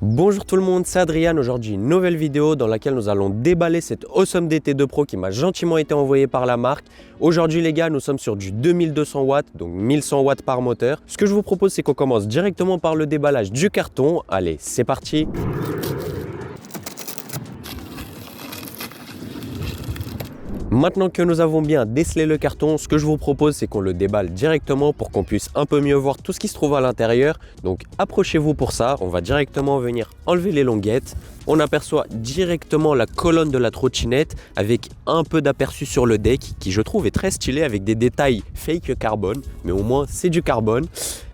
Bonjour tout le monde, c'est Adrien. Aujourd'hui une nouvelle vidéo dans laquelle nous allons déballer cette Awesome DT2 Pro qui m'a gentiment été envoyée par la marque. Aujourd'hui les gars, nous sommes sur du 2200 watts, donc 1100 watts par moteur. Ce que je vous propose, c'est qu'on commence directement par le déballage du carton. Allez, c'est parti. Maintenant que nous avons bien décelé le carton, ce que je vous propose, c'est qu'on le déballe directement pour qu'on puisse un peu mieux voir tout ce qui se trouve à l'intérieur. Donc approchez-vous pour ça, on va directement venir enlever les languettes. On aperçoit directement la colonne de la trottinette avec un peu d'aperçu sur le deck qui je trouve est très stylé avec des détails fake carbone, mais au moins c'est du carbone.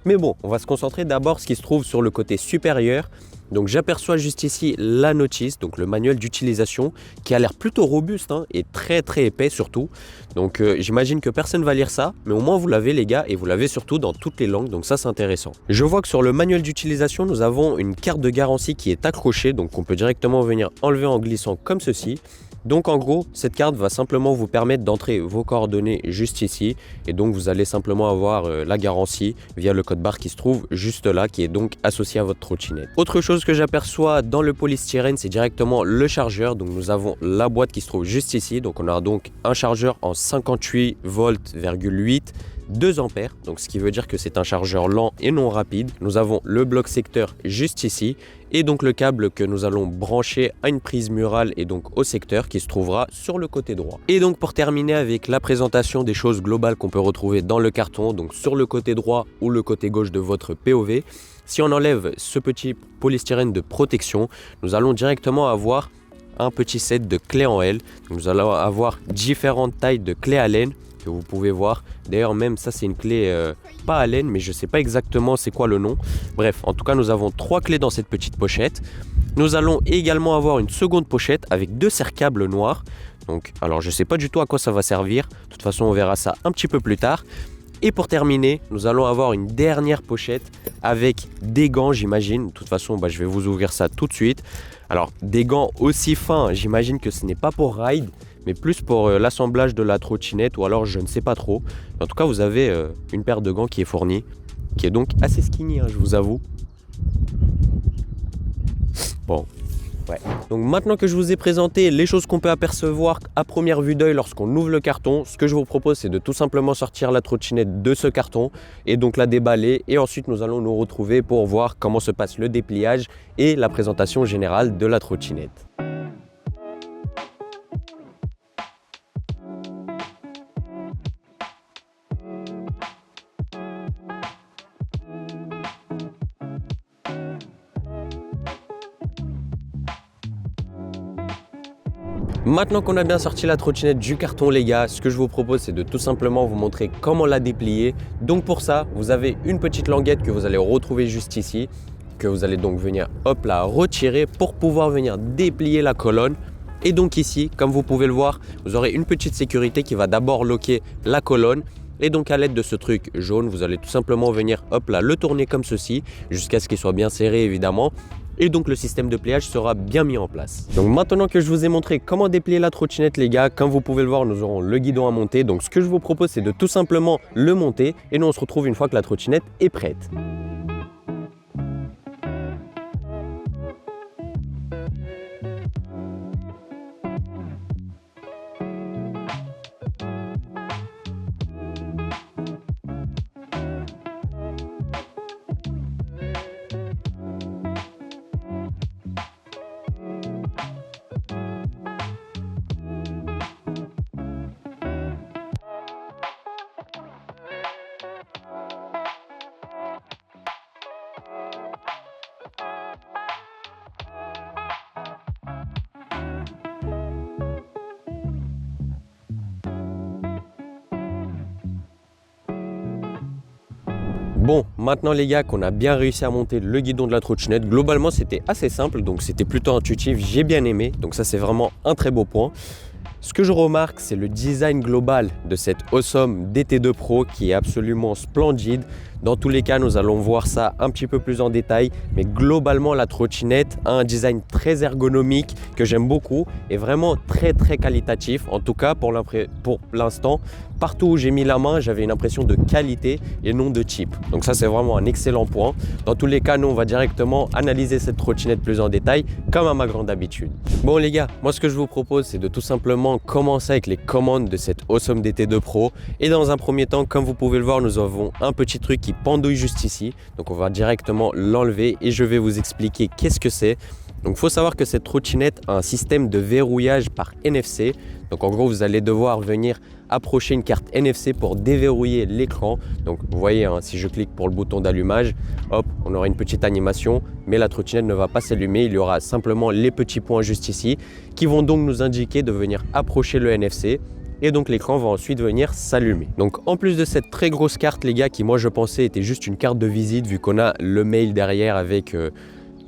Mais bon, on va se concentrer d'abord sur ce qui se trouve sur le côté supérieur. Donc j'aperçois juste ici la notice, donc le manuel d'utilisation qui a l'air plutôt robuste et très épais surtout. Donc j'imagine que personne ne va lire ça, mais au moins vous l'avez les gars et vous l'avez surtout dans toutes les langues, donc ça c'est intéressant. Je vois que sur le manuel d'utilisation, nous avons une carte de garantie qui est accrochée, donc on peut directement venir enlever en glissant comme ceci. Donc en gros, cette carte va simplement vous permettre d'entrer vos coordonnées juste ici et donc vous allez simplement avoir la garantie via le code barre qui se trouve juste là, qui est donc associé à votre trottinette. Autre chose que j'aperçois dans le polystyrène, c'est directement le chargeur. Donc nous avons la boîte qui se trouve juste ici. Donc on a donc un chargeur en 58 volts,8 2 ampères, donc ce qui veut dire que c'est un chargeur lent et non rapide. Nous avons le bloc secteur juste ici et donc le câble que nous allons brancher à une prise murale et donc au secteur qui se trouvera sur le côté droit. Et donc pour terminer avec la présentation des choses globales qu'on peut retrouver dans le carton, donc sur le côté droit ou le côté gauche de votre POV, si on enlève ce petit polystyrène de protection, nous allons directement avoir un petit set de clés en L. Donc nous allons avoir différentes tailles de clés à laine que vous pouvez voir. D'ailleurs même ça c'est une clé pas à laine, mais je sais pas exactement c'est quoi le nom. Bref, en tout cas nous avons 3 clés dans cette petite pochette. Nous allons également avoir une seconde pochette avec 2 serre-câbles noirs. Donc alors je sais pas du tout à quoi ça va servir. De toute façon on verra ça un petit peu plus tard. Et pour terminer, nous allons avoir une dernière pochette avec des gants, j'imagine. De toute façon, je vais vous ouvrir ça tout de suite. Alors, des gants aussi fins, j'imagine que ce n'est pas pour ride, mais plus pour l'assemblage de la trottinette ou alors je ne sais pas trop. En tout cas, vous avez une paire de gants qui est fournie, qui est donc assez skinny, je vous avoue. Bon. Ouais. Donc maintenant que je vous ai présenté les choses qu'on peut apercevoir à première vue d'œil lorsqu'on ouvre le carton, ce que je vous propose c'est de tout simplement sortir la trottinette de ce carton et donc la déballer, et ensuite nous allons nous retrouver pour voir comment se passe le dépliage et la présentation générale de la trottinette. Maintenant qu'on a bien sorti la trottinette du carton les gars, ce que je vous propose c'est de tout simplement vous montrer comment la déplier. Donc pour ça, vous avez une petite languette que vous allez retrouver juste ici, que vous allez donc venir hop là retirer pour pouvoir venir déplier la colonne. Et donc ici, comme vous pouvez le voir, vous aurez une petite sécurité qui va d'abord loquer la colonne. Et donc à l'aide de ce truc jaune, vous allez tout simplement venir hop là le tourner comme ceci jusqu'à ce qu'il soit bien serré évidemment. Et donc le système de pliage sera bien mis en place. Donc maintenant que je vous ai montré comment déplier la trottinette les gars, comme vous pouvez le voir, nous aurons le guidon à monter. Donc ce que je vous propose c'est de tout simplement le monter et nous on se retrouve une fois que la trottinette est prête. Bon, maintenant les gars qu'on a bien réussi à monter le guidon de la trottinette, globalement c'était assez simple, donc c'était plutôt intuitif, j'ai bien aimé, donc ça c'est vraiment un très beau point. Ce que je remarque, c'est le design global de cette Awesome DT2 Pro qui est absolument splendide. Dans tous les cas, nous allons voir ça un petit peu plus en détail, mais globalement, la trottinette a un design très ergonomique que j'aime beaucoup et vraiment très qualitatif. En tout cas, pour l'instant, partout où j'ai mis la main, j'avais une impression de qualité et non de cheap. Donc ça, c'est vraiment un excellent point. Dans tous les cas, nous, on va directement analyser cette trottinette plus en détail, comme à ma grande habitude. Bon les gars, moi ce que je vous propose, c'est de tout simplement commencer avec les commandes de cette Awesome DT2 Pro. Et dans un premier temps, comme vous pouvez le voir, nous avons un petit truc qui pendouille juste ici. Donc on va directement l'enlever et je vais vous expliquer qu'est-ce que c'est. Donc il faut savoir que cette trottinette a un système de verrouillage par NFC. Donc en gros, vous allez devoir venir approcher une carte NFC pour déverrouiller l'écran. Donc vous voyez, hein, si je clique pour le bouton d'allumage, hop, on aura une petite animation, mais la trottinette ne va pas s'allumer. Il y aura simplement les petits points juste ici qui vont donc nous indiquer de venir approcher le NFC. Et donc l'écran va ensuite venir s'allumer. Donc en plus de cette très grosse carte les gars, qui moi je pensais était juste une carte de visite vu qu'on a le mail derrière avec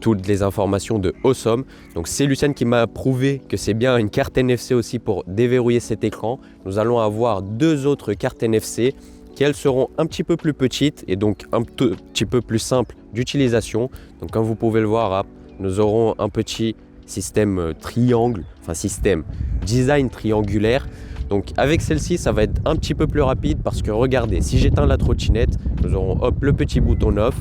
toutes les informations de Awesome. Donc c'est Luciane qui m'a prouvé que c'est bien une carte NFC aussi pour déverrouiller cet écran. Nous allons avoir deux autres cartes NFC qui elles seront un petit peu plus petites et donc un petit peu plus simples d'utilisation. Donc comme vous pouvez le voir, nous aurons un petit système triangle, enfin système design triangulaire. Donc avec celle-ci, ça va être un petit peu plus rapide parce que regardez, si j'éteins la trottinette, nous aurons hop, le petit bouton off.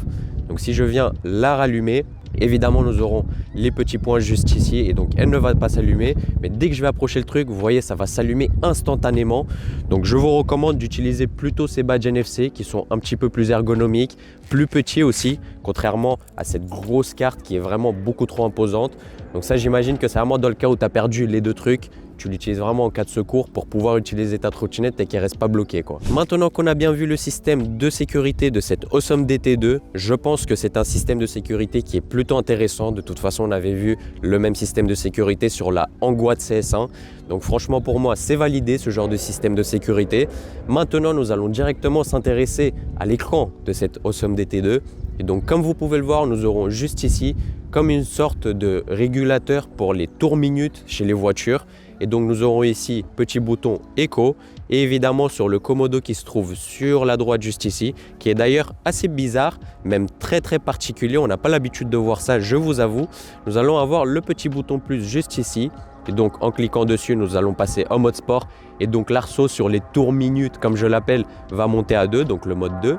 Donc si je viens la rallumer, évidemment nous aurons les petits points juste ici et donc elle ne va pas s'allumer. Mais dès que je vais approcher le truc, vous voyez, ça va s'allumer instantanément. Donc je vous recommande d'utiliser plutôt ces badges NFC qui sont un petit peu plus ergonomiques, plus petits aussi, contrairement à cette grosse carte qui est vraiment beaucoup trop imposante. Donc ça, j'imagine que c'est vraiment dans le cas où tu as perdu les deux trucs, tu l'utilises vraiment en cas de secours pour pouvoir utiliser ta trottinette et qu'elle ne reste pas bloquée, quoi. Maintenant qu'on a bien vu le système de sécurité de cette Awesome DT2, je pense que c'est un système de sécurité qui est plutôt intéressant. De toute façon, on avait vu le même système de sécurité sur la Angua de CS1. Donc franchement, pour moi, c'est validé ce genre de système de sécurité. Maintenant, nous allons directement s'intéresser à l'écran de cette Awesome DT2. Et donc, comme vous pouvez le voir, nous aurons juste ici comme une sorte de régulateur pour les tours minutes chez les voitures. Et donc nous aurons ici petit bouton écho et évidemment sur le commodo qui se trouve sur la droite juste ici, qui est d'ailleurs assez bizarre, même très particulier. On n'a pas l'habitude de voir ça, je vous avoue. Nous allons avoir le petit bouton plus juste ici. Et donc en cliquant dessus, nous allons passer en mode sport. Et donc l'arceau sur les tours minutes, comme je l'appelle, va monter à 2, donc le mode 2.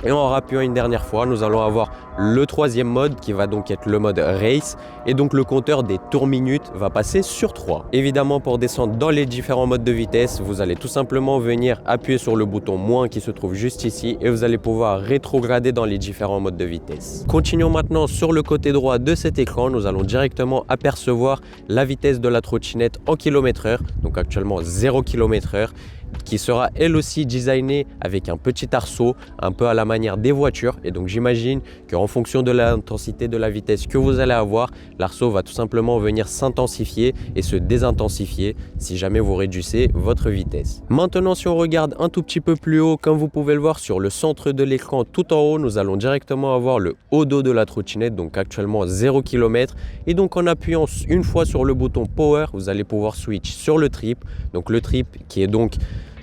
Et en rappuyant une dernière fois, nous allons avoir le troisième mode qui va donc être le mode race. Et donc le compteur des tours minutes va passer sur 3. Évidemment, pour descendre dans les différents modes de vitesse, vous allez tout simplement venir appuyer sur le bouton moins qui se trouve juste ici et vous allez pouvoir rétrograder dans les différents modes de vitesse. Continuons maintenant sur le côté droit de cet écran. Nous allons directement apercevoir la vitesse de la trottinette en km/h. Donc actuellement 0 km/h. Qui sera elle aussi designée avec un petit arceau un peu à la manière des voitures. Et donc j'imagine qu'en fonction de l'intensité de la vitesse que vous allez avoir, l'arceau va tout simplement venir s'intensifier et se désintensifier si jamais vous réduisez votre vitesse. Maintenant, si on regarde un tout petit peu plus haut, comme vous pouvez le voir sur le centre de l'écran tout en haut, nous allons directement avoir le haut dos de la trottinette, donc actuellement 0 km. Et donc en appuyant une fois sur le bouton power, vous allez pouvoir switch sur le trip. Donc le trip qui est donc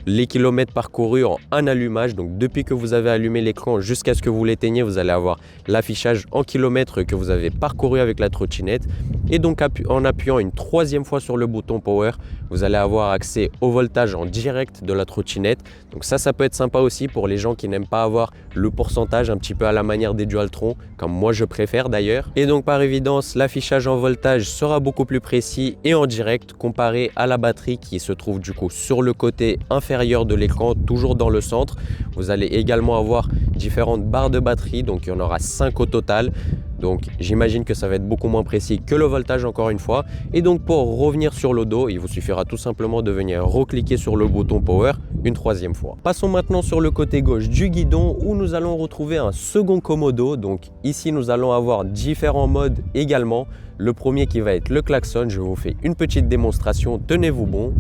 les kilomètres parcourus en un allumage. Donc depuis que vous avez allumé l'écran jusqu'à ce que vous l'éteigniez, vous allez avoir l'affichage en kilomètres que vous avez parcouru avec la trottinette. Et donc en appuyant une troisième fois sur le bouton power, vous allez avoir accès au voltage en direct de la trottinette. Donc ça peut être sympa aussi pour les gens qui n'aiment pas avoir le pourcentage un petit peu à la manière des Dualtron, comme moi je préfère d'ailleurs. Et donc par évidence, l'affichage en voltage sera beaucoup plus précis et en direct comparé à la batterie qui se trouve du coup sur le côté inférieur de l'écran, toujours dans le centre. Vous allez également avoir différentes barres de batterie, donc il y en aura 5 au total. Donc j'imagine que ça va être beaucoup moins précis que le voltage encore une fois. Et donc pour revenir sur le dos, il vous suffira tout simplement de venir recliquer sur le bouton power une troisième fois. Passons maintenant sur le côté gauche du guidon où nous allons retrouver un second commodo. Donc ici nous allons avoir différents modes également. Le premier qui va être le klaxon, je vous fais une petite démonstration, tenez-vous bon.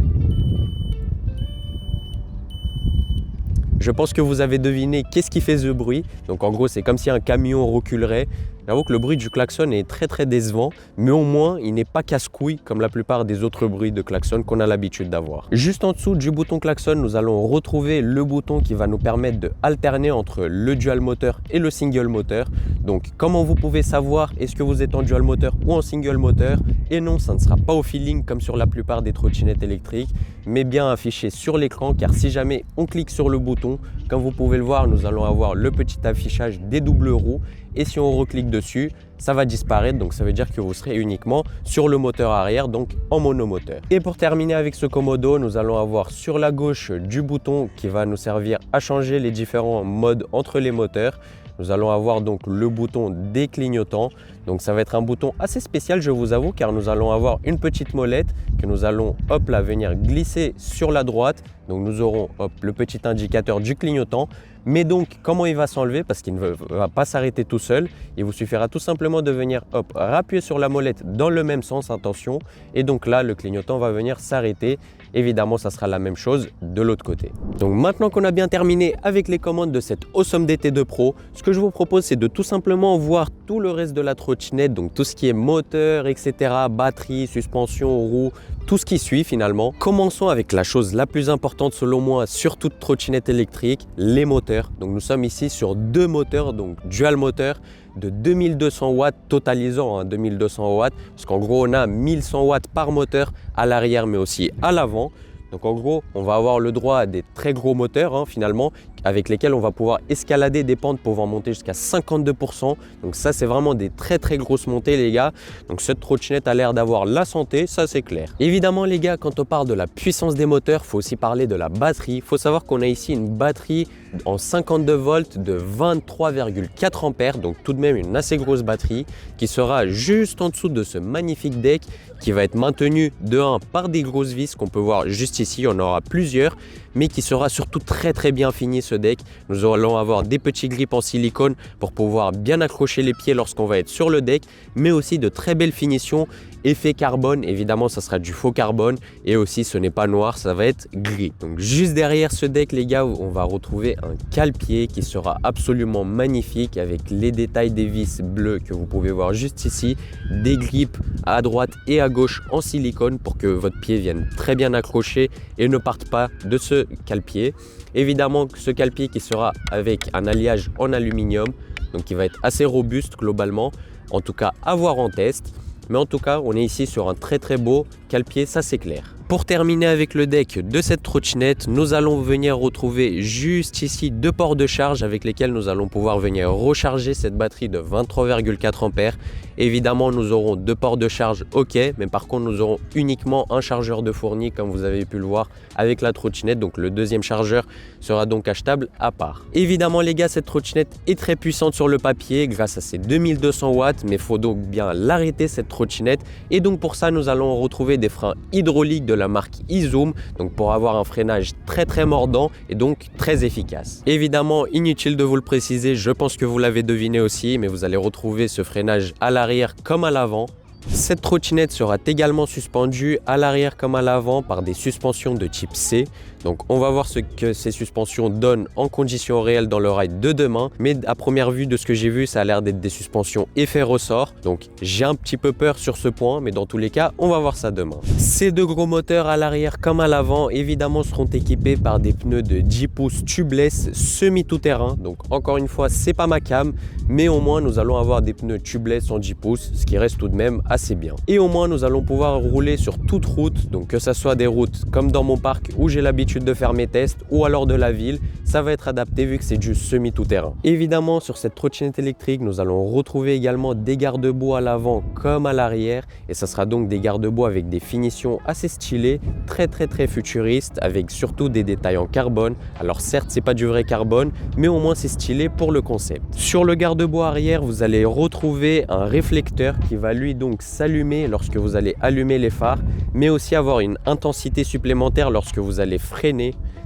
Je pense que vous avez deviné qu'est-ce qui fait ce bruit. Donc en gros, c'est comme si un camion reculerait. J'avoue que le bruit du klaxon est très décevant, mais au moins il n'est pas casse-couille comme la plupart des autres bruits de klaxon qu'on a l'habitude d'avoir. Juste en dessous du bouton klaxon, nous allons retrouver le bouton qui va nous permettre de alterner entre le dual moteur et le single moteur. Donc comment vous pouvez savoir est-ce que vous êtes en dual moteur ou en single moteur? Et non, ça ne sera pas au feeling comme sur la plupart des trottinettes électriques, mais bien affiché sur l'écran, car si jamais on clique sur le bouton, comme vous pouvez le voir, nous allons avoir le petit affichage des doubles roues, et si on reclique dessus, ça va disparaître, donc ça veut dire que vous serez uniquement sur le moteur arrière, donc en monomoteur. Et pour terminer avec ce Komodo, nous allons avoir sur la gauche du bouton qui va nous servir à changer les différents modes entre les moteurs. Nous allons avoir donc le bouton des clignotants. Donc ça va être un bouton assez spécial, je vous avoue, car nous allons avoir une petite molette que nous allons hop là venir glisser sur la droite. Donc nous aurons hop le petit indicateur du clignotant. Mais donc comment il va s'enlever, parce qu'il ne va pas s'arrêter tout seul, il vous suffira tout simplement de venir hop appuyer sur la molette dans le même sens, attention, et donc là le clignotant va venir s'arrêter. Évidemment, ça sera la même chose de l'autre côté. Donc maintenant qu'on a bien terminé avec les commandes de cette Awesome DT2 Pro, ce que je vous propose, c'est de tout simplement voir tout le reste de la trottinette, donc tout ce qui est moteur, etc., batterie, suspension, roue, tout ce qui suit finalement. Commençons avec la chose la plus importante selon moi sur toute trottinette électrique, les moteurs. Donc nous sommes ici sur deux moteurs, donc dual moteur de 2200 watts totalisant, 2200 watts, parce qu'en gros on a 1100 watts par moteur à l'arrière mais aussi à l'avant. Donc en gros, on va avoir le droit à des très gros moteurs finalement, avec lesquels on va pouvoir escalader des pentes pouvant monter jusqu'à 52%. Donc ça, c'est vraiment des très grosses montées les gars. Donc cette trottinette a l'air d'avoir la santé, ça c'est clair. Évidemment les gars, quand on parle de la puissance des moteurs, il faut aussi parler de la batterie. Il faut savoir qu'on a ici une batterie en 52 volts de 23,4 ampères, donc tout de même une assez grosse batterie qui sera juste en dessous de ce magnifique deck qui va être maintenu de 1 par des grosses vis qu'on peut voir juste ici, on aura plusieurs, mais qui sera surtout très bien fini ce deck. Nous allons avoir des petits grips en silicone pour pouvoir bien accrocher les pieds lorsqu'on va être sur le deck, mais aussi de très belles finitions. Effet carbone, évidemment ça sera du faux carbone, et aussi ce n'est pas noir, ça va être gris. Donc juste derrière ce deck les gars, on va retrouver un cale-pied qui sera absolument magnifique avec les détails des vis bleues que vous pouvez voir juste ici, des grips à droite et à gauche en silicone pour que votre pied vienne très bien accroché et ne parte pas de ce cale-pied. Évidemment ce cale-pied qui sera avec un alliage en aluminium, donc qui va être assez robuste globalement, en tout cas à voir en test. Mais en tout cas, on est ici sur un très beau cale-pied, ça c'est clair. Pour terminer avec le deck de cette trottinette, nous allons venir retrouver juste ici deux ports de charge avec lesquels nous allons pouvoir venir recharger cette batterie de 23,4 ampères. Évidemment, nous aurons deux ports de charge, ok, mais par contre, nous aurons uniquement un chargeur de fourni comme vous avez pu le voir avec la trottinette. Donc le deuxième chargeur sera donc achetable à part. Évidemment les gars, cette trottinette est très puissante sur le papier grâce à ses 2200 watts, mais il faut donc bien l'arrêter cette trottinette. Et donc pour ça, nous allons retrouver des freins hydrauliques de la marque iZoom, donc pour avoir un freinage très mordant et donc très efficace. Évidemment, inutile de vous le préciser, je pense que vous l'avez deviné aussi, mais vous allez retrouver ce freinage à l'arrière comme à l'avant. Cette trottinette sera également suspendue à l'arrière comme à l'avant par des suspensions de type C. Donc on va voir ce que ces suspensions donnent en conditions réelles dans le ride de demain. Mais à première vue de ce que j'ai vu, ça a l'air d'être des suspensions effet ressort. Donc j'ai un petit peu peur sur ce point, mais dans tous les cas, on va voir ça demain. Ces deux gros moteurs à l'arrière comme à l'avant, évidemment, seront équipés par des pneus de 10 pouces tubeless semi-tout-terrain. Donc encore une fois, c'est pas ma cam, mais au moins nous allons avoir des pneus tubeless en 10 pouces, ce qui reste tout de même assez bien. Et au moins nous allons pouvoir rouler sur toute route, donc que ça soit des routes comme dans mon parc où j'ai l'habitude de faire mes tests, ou alors de la ville, ça va être adapté vu que c'est du semi-tout-terrain. Évidemment, sur cette trottinette électrique, nous allons retrouver également des garde-boue à l'avant comme à l'arrière, et ça sera donc des garde-boue avec des finitions assez stylées, très futuristes, avec surtout des détails en carbone. Alors certes, c'est pas du vrai carbone, mais au moins c'est stylé pour le concept. Sur le garde-boue arrière, vous allez retrouver un réflecteur qui va lui donc s'allumer lorsque vous allez allumer les phares, mais aussi avoir une intensité supplémentaire lorsque vous allez freiner.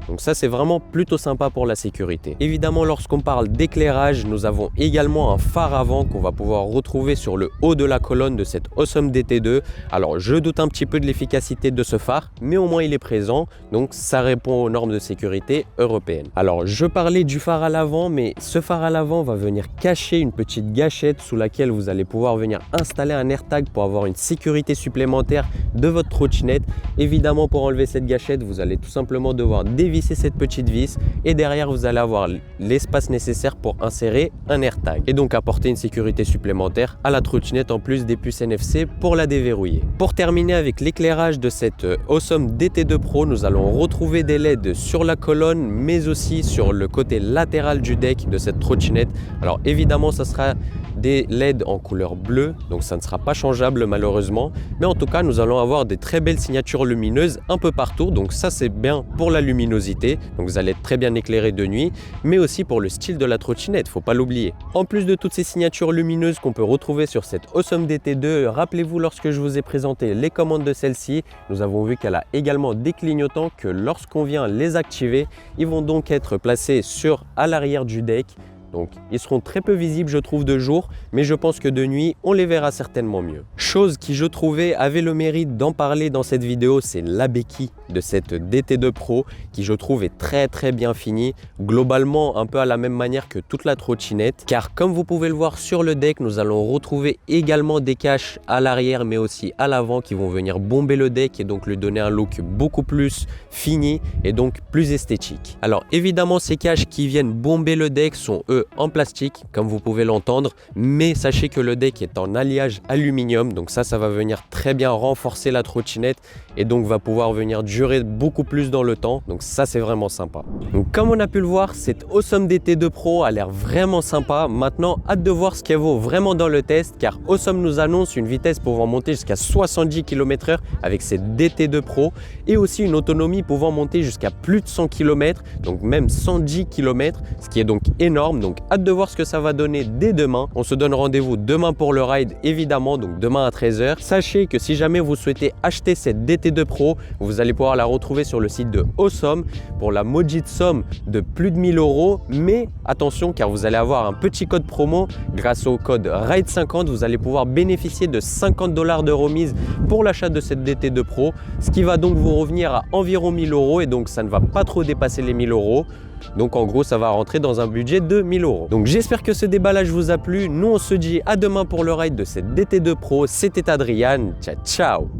Donc ça, c'est vraiment plutôt sympa pour la sécurité. Évidemment, lorsqu'on parle d'éclairage, nous avons également un phare avant qu'on va pouvoir retrouver sur le haut de la colonne de cette Awesome DT2. Alors, je doute un petit peu de l'efficacité de ce phare, mais au moins il est présent, donc ça répond aux normes de sécurité européennes. Alors, je parlais du phare à l'avant, mais ce phare à l'avant va venir cacher une petite gâchette sous laquelle vous allez pouvoir venir installer un AirTag pour avoir une sécurité supplémentaire de votre trottinette. Évidemment, pour enlever cette gâchette, vous allez tout simplement devoir dévisser cette petite vis et derrière, vous allez avoir l'espace nécessaire pour insérer un AirTag et donc apporter une sécurité supplémentaire à la trottinette en plus des puces NFC pour la déverrouiller. Pour terminer avec l'éclairage de cette Awesome DT2 Pro, nous allons retrouver des LED sur la colonne mais aussi sur le côté latéral du deck de cette trottinette. Alors évidemment, ça sera des LED en couleur bleue, donc ça ne sera pas changeable malheureusement, mais en tout cas nous allons avoir des très belles signatures lumineuses un peu partout, donc ça c'est bien pour la luminosité, donc vous allez être très bien éclairé de nuit, mais aussi pour le style de la trottinette, faut pas l'oublier. En plus de toutes ces signatures lumineuses qu'on peut retrouver sur cette Awesome DT2, rappelez-vous lorsque je vous ai présenté les commandes de celle-ci, nous avons vu qu'elle a également des clignotants que lorsqu'on vient les activer, ils vont donc être placés à l'arrière du deck. Donc ils seront très peu visibles je trouve de jour, mais je pense que de nuit on les verra certainement mieux. Chose qui je trouvais avait le mérite d'en parler dans cette vidéo, c'est la béquille de cette DT2 Pro qui je trouve est très bien finie, globalement un peu à la même manière que toute la trottinette, car comme vous pouvez le voir sur le deck, nous allons retrouver également des caches à l'arrière mais aussi à l'avant qui vont venir bomber le deck et donc lui donner un look beaucoup plus fini et donc plus esthétique. Alors évidemment ces caches qui viennent bomber le deck sont eux en plastique comme vous pouvez l'entendre, mais sachez que le deck est en alliage aluminium, donc ça va venir très bien renforcer la trottinette et donc va pouvoir venir durer beaucoup plus dans le temps, donc ça c'est vraiment sympa. Donc comme on a pu le voir, cette Awesome DT2 Pro a l'air vraiment sympa. Maintenant hâte de voir ce qu'elle vaut vraiment dans le test, car Awesome nous annonce une vitesse pouvant monter jusqu'à 70 km/h avec cette DT2 Pro et aussi une autonomie pouvant monter jusqu'à plus de 100 km, donc même 110 km, ce qui est donc énorme. Donc hâte de voir ce que ça va donner dès demain. On se donne rendez-vous demain pour le ride évidemment, donc demain à 13 h. Sachez que si jamais vous souhaitez acheter cette DT2 Pro, vous allez pouvoir la retrouver sur le site de Awesome pour la maudite somme de plus de 1000 €. Mais attention, car vous allez avoir un petit code promo. Grâce au code RIDE50, vous allez pouvoir bénéficier de 50 $ de remise pour l'achat de cette DT2 Pro, ce qui va donc vous revenir à environ 1000 € et donc ça ne va pas trop dépasser les 1000 €. Donc en gros, ça va rentrer dans un budget de 1000 €. Donc j'espère que ce déballage vous a plu. Nous, on se dit à demain pour le ride de cette DT2 Pro. C'était Adrian. Ciao, ciao!